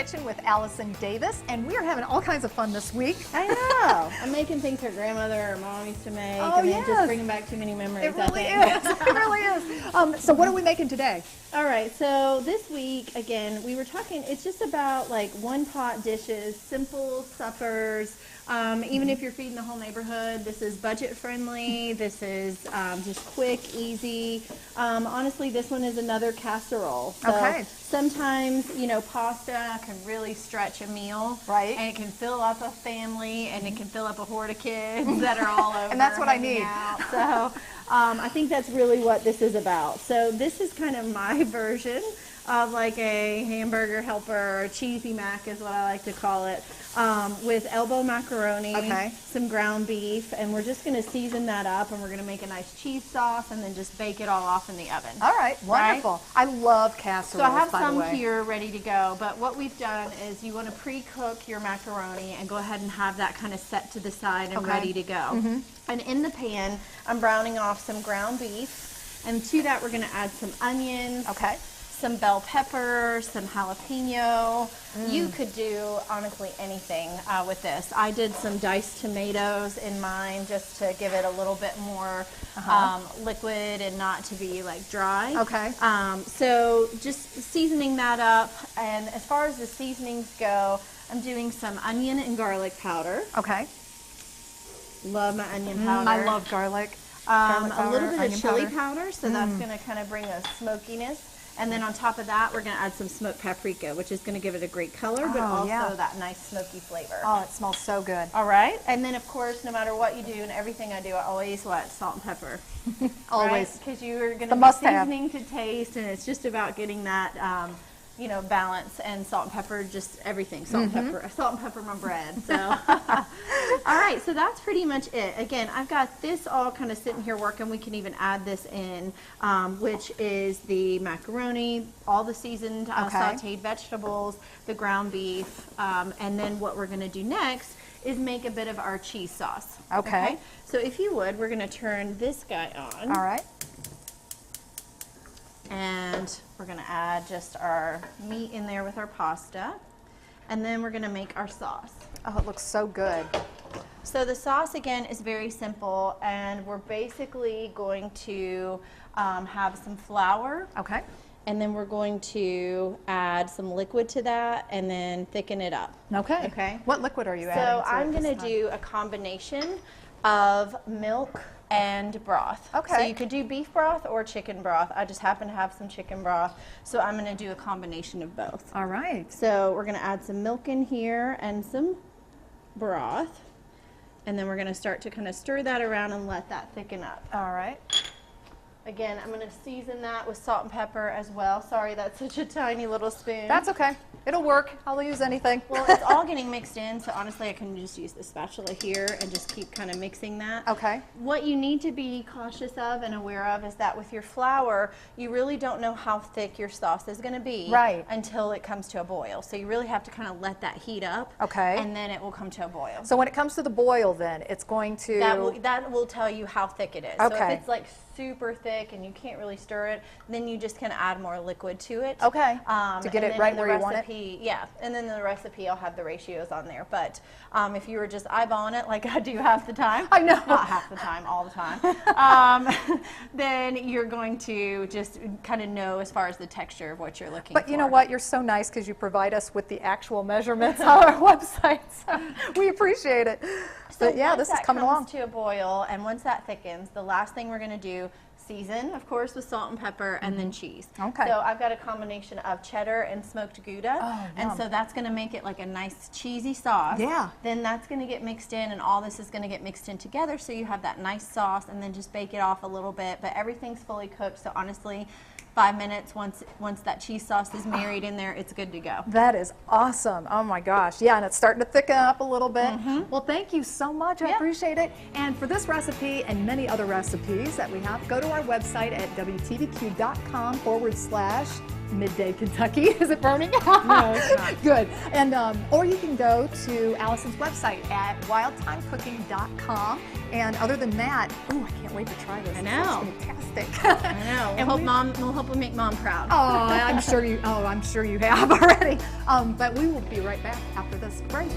Kitchen with Allison Davis, and we are having all kinds of fun this week. I know. I'm making things her grandmother or mom used to make, and yes. just bringing back too many memories. It really is. It really is. So what are we making today? All right, so this week, again, we were talking, it's just about like one-pot dishes, simple suppers. Even if you're feeding the whole neighborhood, this is budget-friendly. This is just quick, easy. Honestly, this one is another casserole. So Okay. sometimes, you know, pasta can really stretch a meal. Right. And it can fill up a family, and it can fill up a horde of kids that are all over. And that's what I hanging need. out. So I think that's really what this is about. So this is kind of my version of like a hamburger helper, or cheesy mac is what I like to call it, with elbow macaroni, Okay. some ground beef, and we're just going to season that up, and we're going to make a nice cheese sauce, and then just bake it all off in the oven. All right, wonderful. I love casseroles, So I have by the some way. here ready to go, but what we've done is you want to pre-cook your macaroni and go ahead and have that kind of set to the side and Okay. ready to go. And in the pan, I'm browning off some ground beef, and to that we're going to add some onions, Okay. some bell pepper, some jalapeno. You could do honestly anything with this. I did some diced tomatoes in mine just to give it a little bit more liquid and not to be like dry. Okay. So just seasoning that up, and as far as the seasonings go, I'm doing some onion and garlic powder. Okay. Love my onion powder. I love garlic. a little powder, bit of onion chili powder. powder, so that's going to kind of bring a smokiness. And then on top of that, we're going to add some smoked paprika, which is going to give it a great color, but Oh, also yeah. that nice smoky flavor. Oh, it smells so good. All right. And then, of course, no matter what you do and everything I do, I always what? Salt and pepper. Always. Because you're going The to be must-have. seasoning to taste, and it's just about getting that, you know, balance, and salt and pepper, just everything. Salt and pepper. Salt and pepper my bread. So, all right. So that's pretty much it. Again, I've got this all kind of sitting here working. We can even add this in, which is the macaroni, all the seasoned sauteed vegetables, the ground beef, and then what we're going to do next is make a bit of our cheese sauce. Okay. So if you would, we're going to turn this guy on. All right. And we're going to add just our meat in there with our pasta. And then we're going to make our sauce. Oh, it looks so good. So the sauce, again, is very simple. And we're basically going to have some flour. Okay. And then we're going to add some liquid to that and then thicken it up. Okay. Okay. What liquid are you adding So to it I'm going this to time? do a combination of milk and broth. Okay. So you could do beef broth or chicken broth. I just happen to have some chicken broth, so I'm going to do a combination of both. All right. So we're going to add some milk in here and some broth, and then we're going to start to kind of stir that around and let that thicken up. All right. Again, I'm going to season that with salt and pepper as well. Sorry, that's such a tiny little spoon. That's okay. It'll work. I'll use anything. Well, it's all getting mixed in, so honestly I can just use the spatula here and just keep kind of mixing that. Okay. What you need to be cautious of and aware of is that with your flour, you really don't know how thick your sauce is going to be Right. until it comes to a boil. So you really have to kind of let that heat up, Okay. and then it will come to a boil. So when it comes to the boil, then it's going to. That will tell you how thick it is. So Okay. if it's like super thick and you can't really stir it, then you just can add more liquid to it. Okay. To get and it then right in the where you want it? recipe, yeah. And then in the recipe, I'll have the ratios on there. But if you were just eyeballing it like I do half the time, I know. not half the time, all the time, then you're going to just kind of know as far as the texture of what you're looking for. But you know what? You're so nice because you provide us with the actual measurements on our website. So we appreciate it. So But yeah, once this is that coming along. comes to a boil, and once that thickens, the last thing we're going to do, season, of course, with salt and pepper, and then cheese. Okay. So I've got a combination of cheddar and smoked Gouda, Oh, and yum. so that's going to make it like a nice cheesy sauce. Yeah. Then that's going to get mixed in, and all this is going to get mixed in together, so you have that nice sauce, and then just bake it off a little bit. But everything's fully cooked, so honestly, 5 minutes, once that cheese sauce is married in there, it's good to go. That is awesome. Oh my gosh. Yeah, and it's starting to thicken up a little bit. Well, thank you so much. I Yeah. appreciate it. And for this recipe and many other recipes that we have, go to our website at wtbq.com/. Midday, Kentucky. Is it burning? No, it's not. Good. And or you can go to Allison's website at wildtymecooking.com. And other than that, ooh, I can't wait to try this. I know. It's fantastic. I know. We'll help make Mom proud. Oh, I'm sure you have already. But we will be right back after this break.